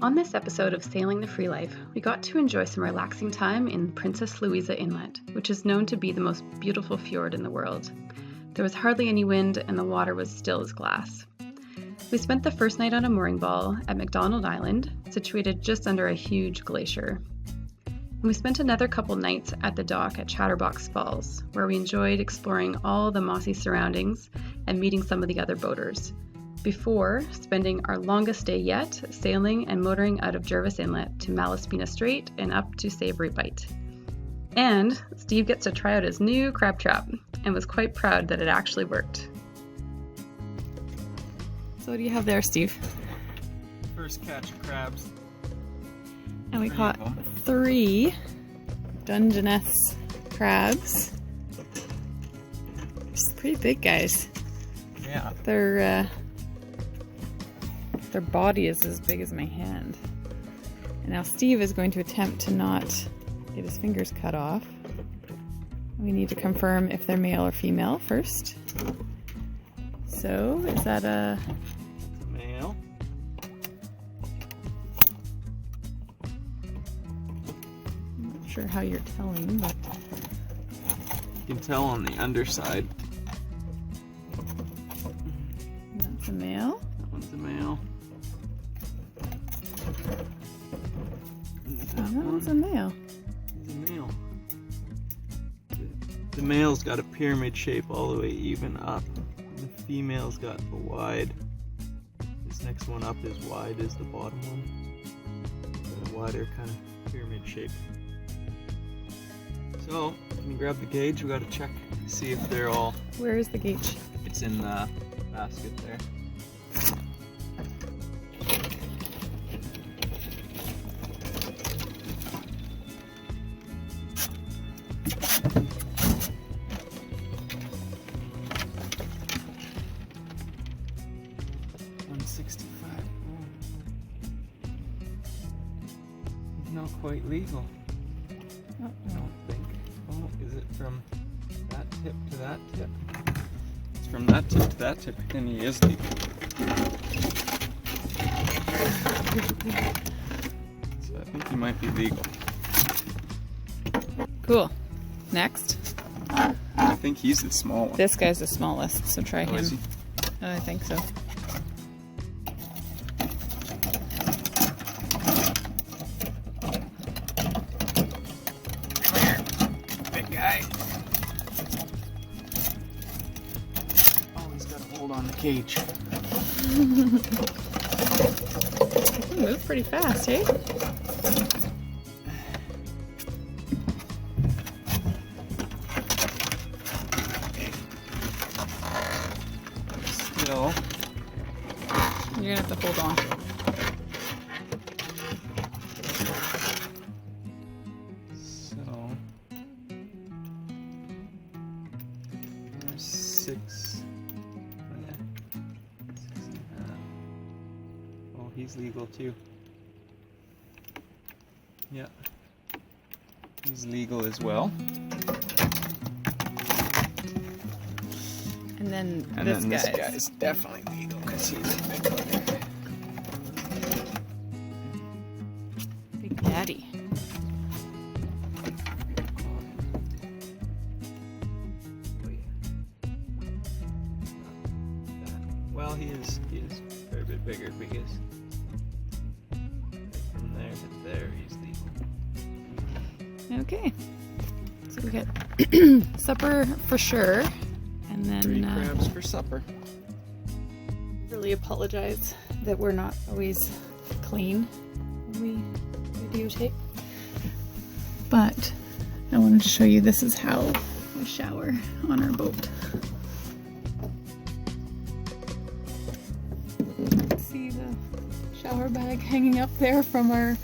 On this episode of Sailing the Free Life, we got to enjoy some relaxing time in Princess Louisa Inlet, which is known to be the most beautiful fjord in the world. There was hardly any wind and the water was still as glass. We spent the first night on a mooring ball at McDonald Island, situated just under a huge glacier. And we spent another couple nights at the dock at Chatterbox Falls, where we enjoyed exploring all the mossy surroundings and meeting some of the other boaters, before spending our longest day yet sailing and motoring out of Jervis Inlet to Malibu Strait and up to Savory Bight. And Steve gets to try out his new crab trap and was quite proud that it actually worked. So what do you have there, Steve? First catch of crabs. And we caught 3 Dungeness crabs. Just pretty big guys. Yeah. Their body is as big as my hand. And now Steve is going to attempt to not get his fingers cut off. We need to confirm if they're male or female first. So, is that a male? I'm not sure how you're telling, but You can tell on the underside. That's a male. That one's a male. That one's a male. It's a male. The male's got a pyramid shape all the way even up. The female's got a wide. This next one up is wide as the bottom one. Got a wider kind of pyramid shape. So, can you grab the gauge? We gotta check, see if they're all. Where is the gauge? It's in the basket there. Not quite legal. Oh, I don't think. Oh, is it from that tip to that tip? It's from that tip to that tip, then he is legal. So I think he might be legal. Cool. Next. I think he's the small one. This guy's the smallest, so try him. Is he? I think so. On the cage. You move pretty fast, hey? Still. You're gonna have to hold on. So there's 6. Oh, he's legal too. Yeah. He's legal as well. And then this guy's definitely legal because he's a big one. Big Daddy. Well, he is a fair bit bigger because from there to there he's legal. Okay. So we got supper for sure. And then 3 crabs for supper. Really apologize that we're not always clean when we videotape. But I wanted to show you this is how we shower on our boat. See the shower bag hanging up there from our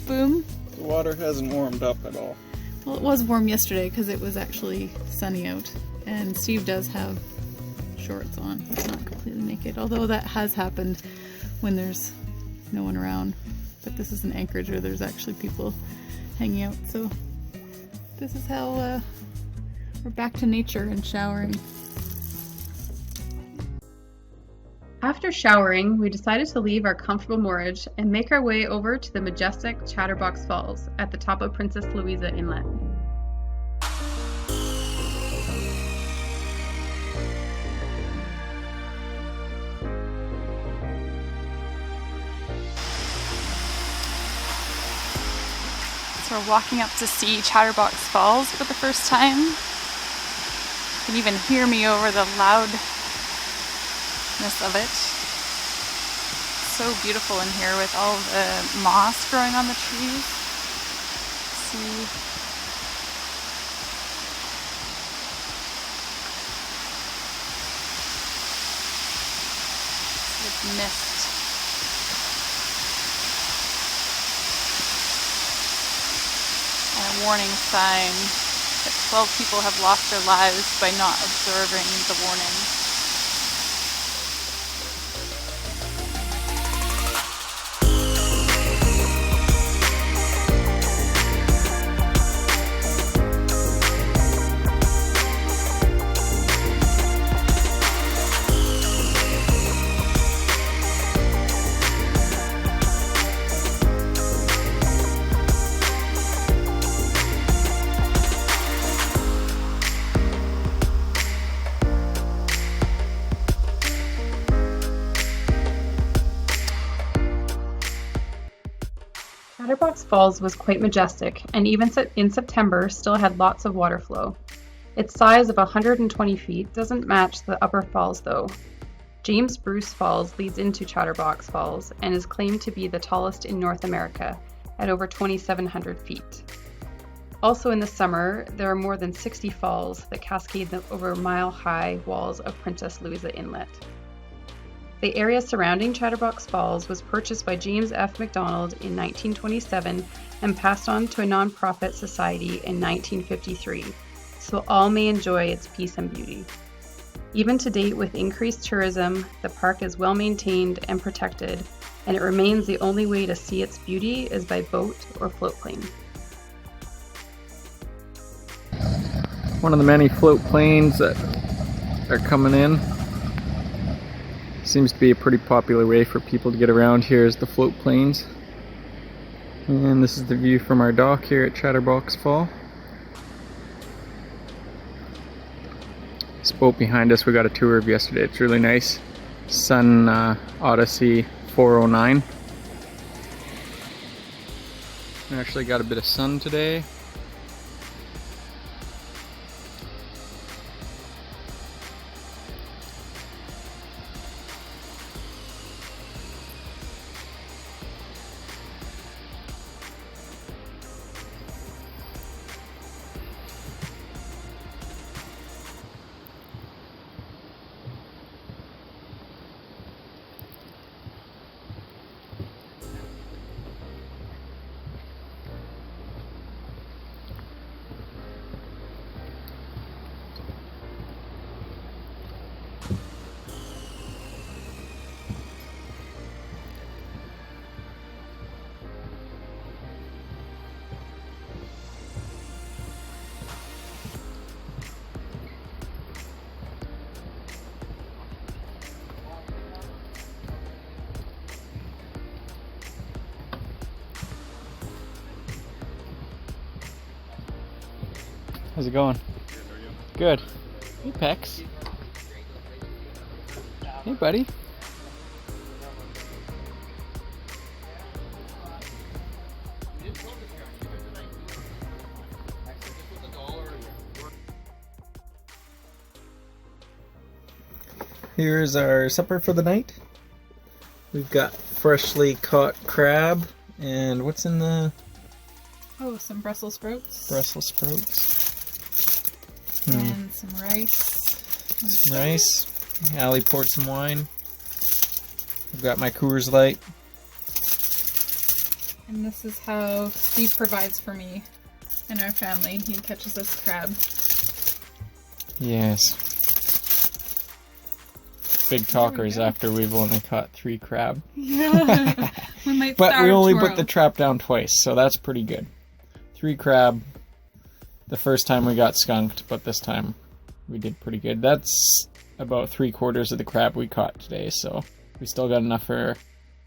boom? The water hasn't warmed up at all. Well, it was warm yesterday because it was actually sunny out. And Steve does have shorts on. He's not completely naked, although that has happened when there's no one around. But this is an anchorage where there's actually people hanging out. So this is how we're back to nature and showering. After showering, we decided to leave our comfortable moorage and make our way over to the majestic Chatterbox Falls at the top of Princess Louisa Inlet. So we're walking up to see Chatterbox Falls for the first time. You can even hear me over the loudness of it. So beautiful in here with all the moss growing on the trees. See. With mist. And a warning sign that 12 people have lost their lives by not observing the warning. Chatterbox Falls was quite majestic, and even in September still had lots of water flow. Its size of 120 feet doesn't match the upper falls though. James Bruce Falls leads into Chatterbox Falls and is claimed to be the tallest in North America at over 2,700 feet. Also in the summer, there are more than 60 falls that cascade over mile-high walls of Princess Louisa Inlet. The area surrounding Chatterbox Falls was purchased by James F. MacDonald in 1927 and passed on to a non-profit society in 1953, so all may enjoy its peace and beauty. Even to date, with increased tourism, the park is well maintained and protected, and it remains the only way to see its beauty is by boat or float plane. One of the many float planes that are coming in. Seems to be a pretty popular way for people to get around here is the float planes. And this is the view from our dock here at Chatterbox Fall. This boat behind us we got a tour of yesterday. It's really nice. Sun Odyssey 409. We actually got a bit of sun today. How's it going? Good. Hey, Pex. Hey, buddy. Here's our supper for the night. We've got freshly caught crab, and what's in the... Oh, some Brussels sprouts. Brussels sprouts. And some rice. Some rice. Allie poured some wine. I've got my Coors Light. And this is how Steve provides for me and our family. He catches us crab. Yes. Big talkers after we've only caught 3 crab. Yeah. We might But we only tomorrow. put the trap down twice, so that's pretty good. 3 crab. The first time we got skunked, but this time we did pretty good. That's about 3/4 of the crab we caught today, so we still got enough for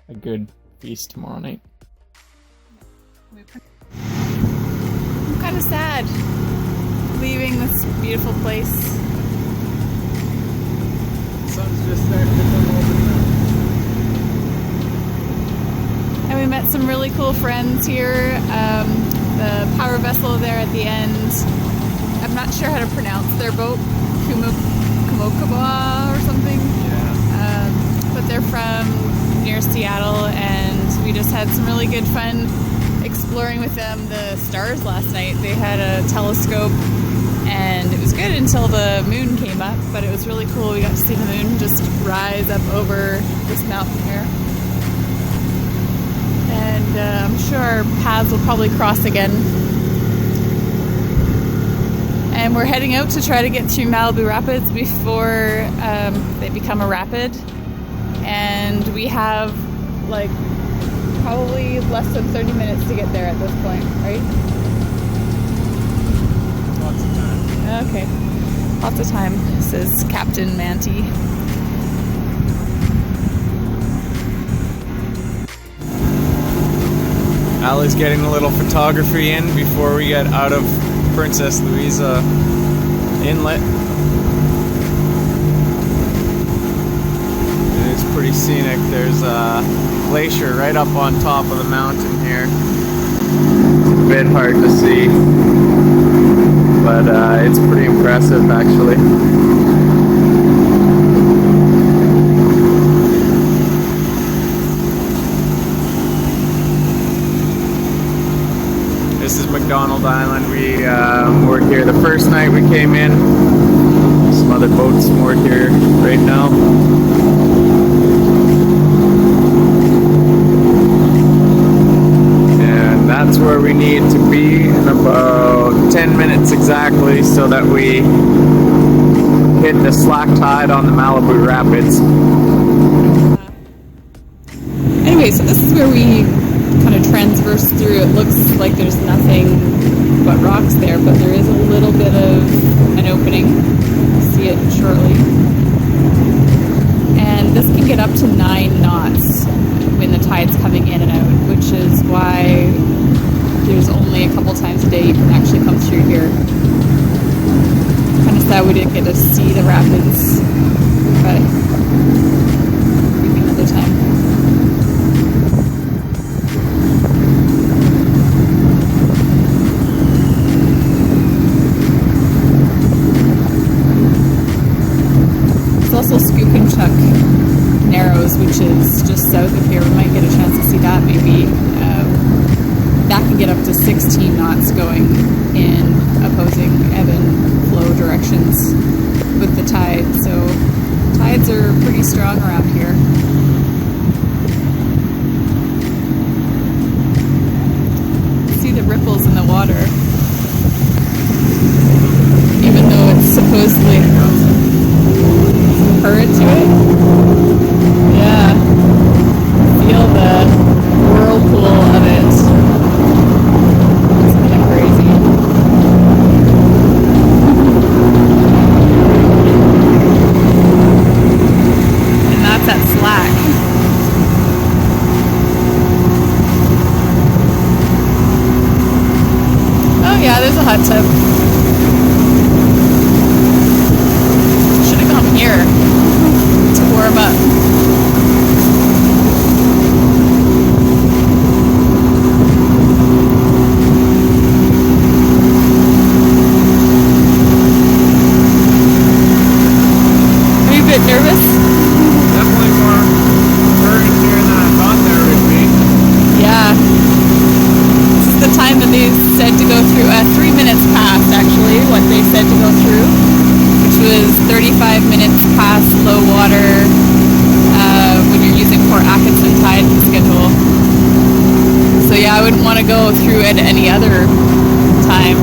a good feast tomorrow night. I'm kind of sad leaving this beautiful place. The sun's just starting to come over now. And we met some really cool friends here. The power vessel there at the end, I'm not sure how to pronounce their boat, Kumokaba or something. Yeah. But they're from near Seattle, and we just had some really good fun exploring with them the stars last night. They had a telescope, and it was good until the moon came up, but it was really cool. We got to see the moon just rise up over this mountain here. And I'm sure our paths will probably cross again. And we're heading out to try to get through Malibu Rapids before they become a rapid. And we have like probably less than 30 minutes to get there at this point, right? Lots of time. Okay, lots of time, says Captain Manty. Allie's getting a little photography in before we get out of Princess Louisa Inlet. It's pretty scenic. There's a glacier right up on top of the mountain here. It's a bit hard to see, but it's pretty impressive actually. This is McDonald Island. We moored here the first night we came in. Some other boats moored here right now. And that's where we need to be in about 10 minutes exactly so that we hit the slack tide on the Malibu Rapids. Anyway, so this is where we kind of transverse through. It looks like there's nothing but rocks there, but there is a little bit of an opening. You'll see it shortly. And this can get up to 9 knots when the tide's coming in and out, which is why there's only a couple times a day you can actually come through here. Kind of sad we didn't get to see the rapids, but maybe another time. Also Skookumchuck Narrows, which is just south of here. We might get a chance to see that maybe. That can get up to 16 knots going in opposing ebb and flow directions with the tide. So tides are pretty strong around here. See the ripples in the water, even though it's supposedly current to it. Yeah. Feel the whirlpool of it. It's kind of crazy. And that's at slack. Oh yeah, there's a hot tub. Should have gone here to warm up. Are you a bit nervous? Definitely more current here than I thought there would be. Yeah. This is the time that they said to go through, 3 minutes past actually, what they said to go through, which was 35 minutes past low water when you're using Port Atkinson tide schedule. So yeah, I wouldn't want to go through at any other time.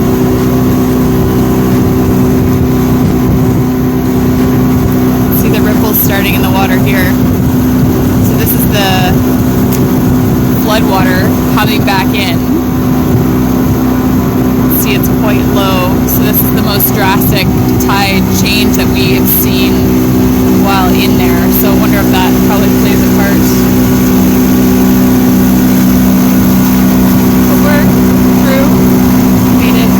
See the ripples starting in the water here. So this is the flood water coming back in. See see it's quite low. So this is the most drastic tide change that we have seen while in there. So I wonder if that probably plays a part. But we're through. Made it.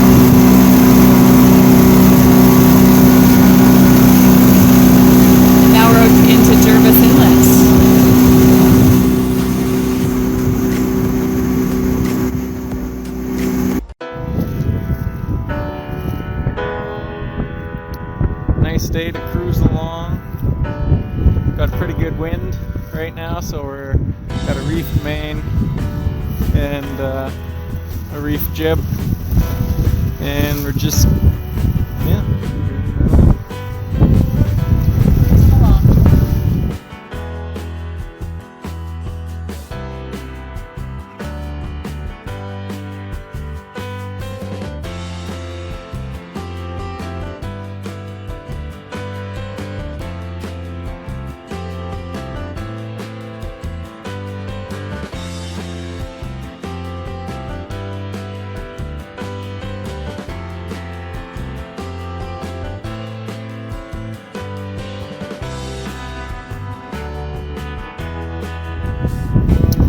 And now we're into Jervis Inlet. Nice day to cruise along. Got a pretty good wind right now, so we're got a reef main and a reef jib, and we're just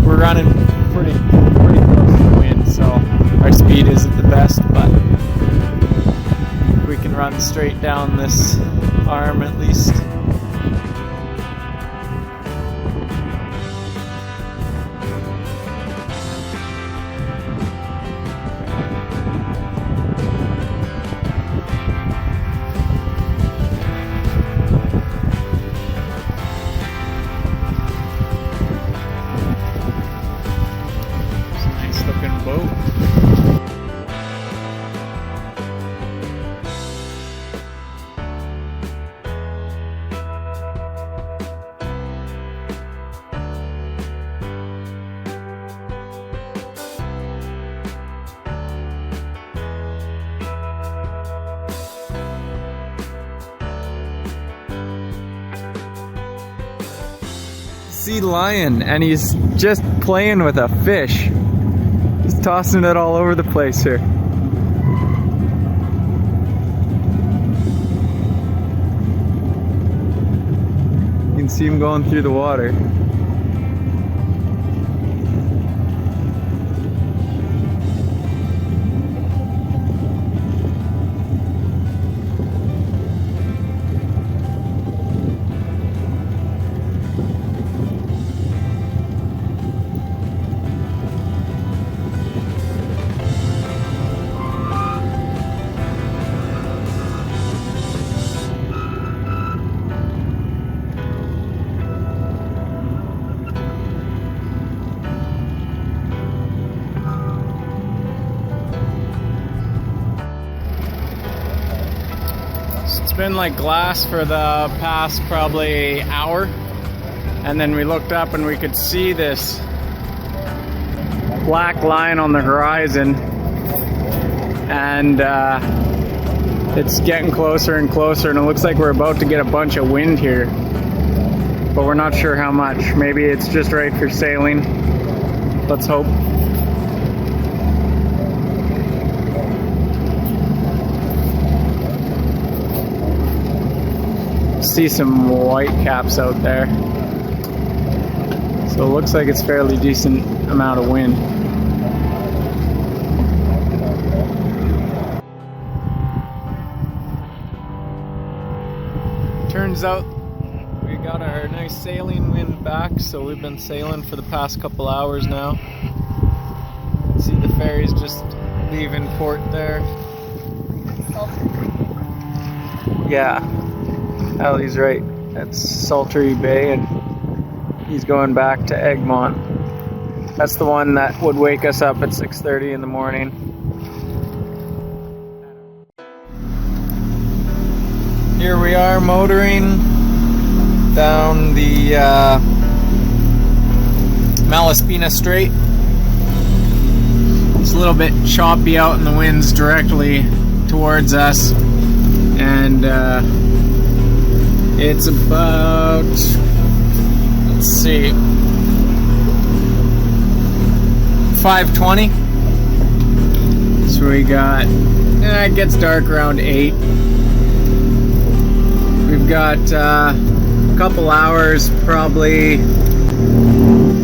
we're running pretty close to the wind, so our speed isn't the best, but we can run straight down this arm at least. Sea lion, and he's just playing with a fish. He's tossing it all over the place here. You can see him going through the water. It's been like glass for the past probably hour, and then we looked up and we could see this black line on the horizon, and it's getting closer and closer, and it looks like we're about to get a bunch of wind here, but we're not sure how much. Maybe it's just right for sailing. Let's hope. See some white caps out there, so it looks like it's fairly decent amount of wind. Turns out we got our nice sailing wind back, so we've been sailing for the past couple hours now. See the ferries just leaving port there. Yeah. Allie's right. That's Sultry Bay, and he's going back to Egmont. That's the one that would wake us up at 6:30 in the morning. Here we are motoring down the Malaspina Strait. It's a little bit choppy out, and the wind's directly towards us, and it's about, let's see, 5:20. So So we got, it gets dark around 8. We've got a couple hours, probably a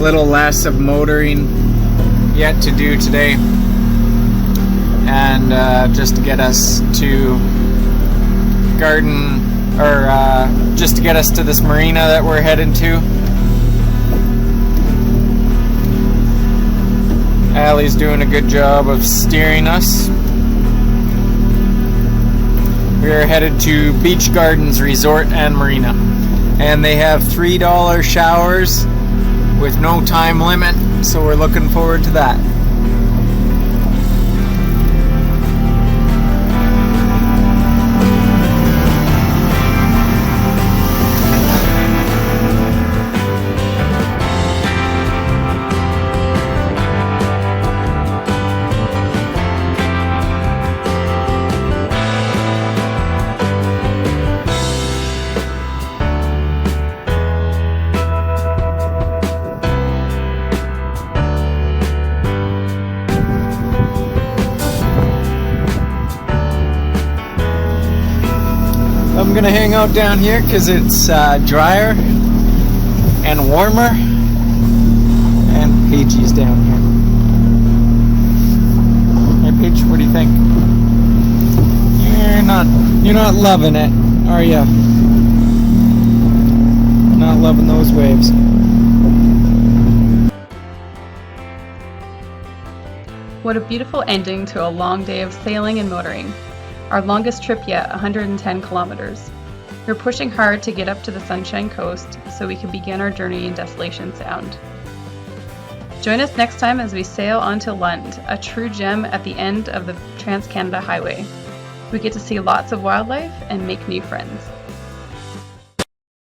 little less of motoring yet to do today. And just to get us to just to get us to this marina that we're heading to. Allie's doing a good job of steering us. We're headed to Beach Gardens Resort and Marina, and they have $3 showers with no time limit, so we're looking forward to that. I'm gonna hang out down here because it's drier and warmer, and Paige's down here. Hey Paige, what do you think? You're not loving it, are you? Not loving those waves. What a beautiful ending to a long day of sailing and motoring. Our longest trip yet, 110 kilometers. We're pushing hard to get up to the Sunshine Coast so we can begin our journey in Desolation Sound. Join us next time as we sail on to Lund, a true gem at the end of the Trans-Canada Highway. We get to see lots of wildlife and make new friends.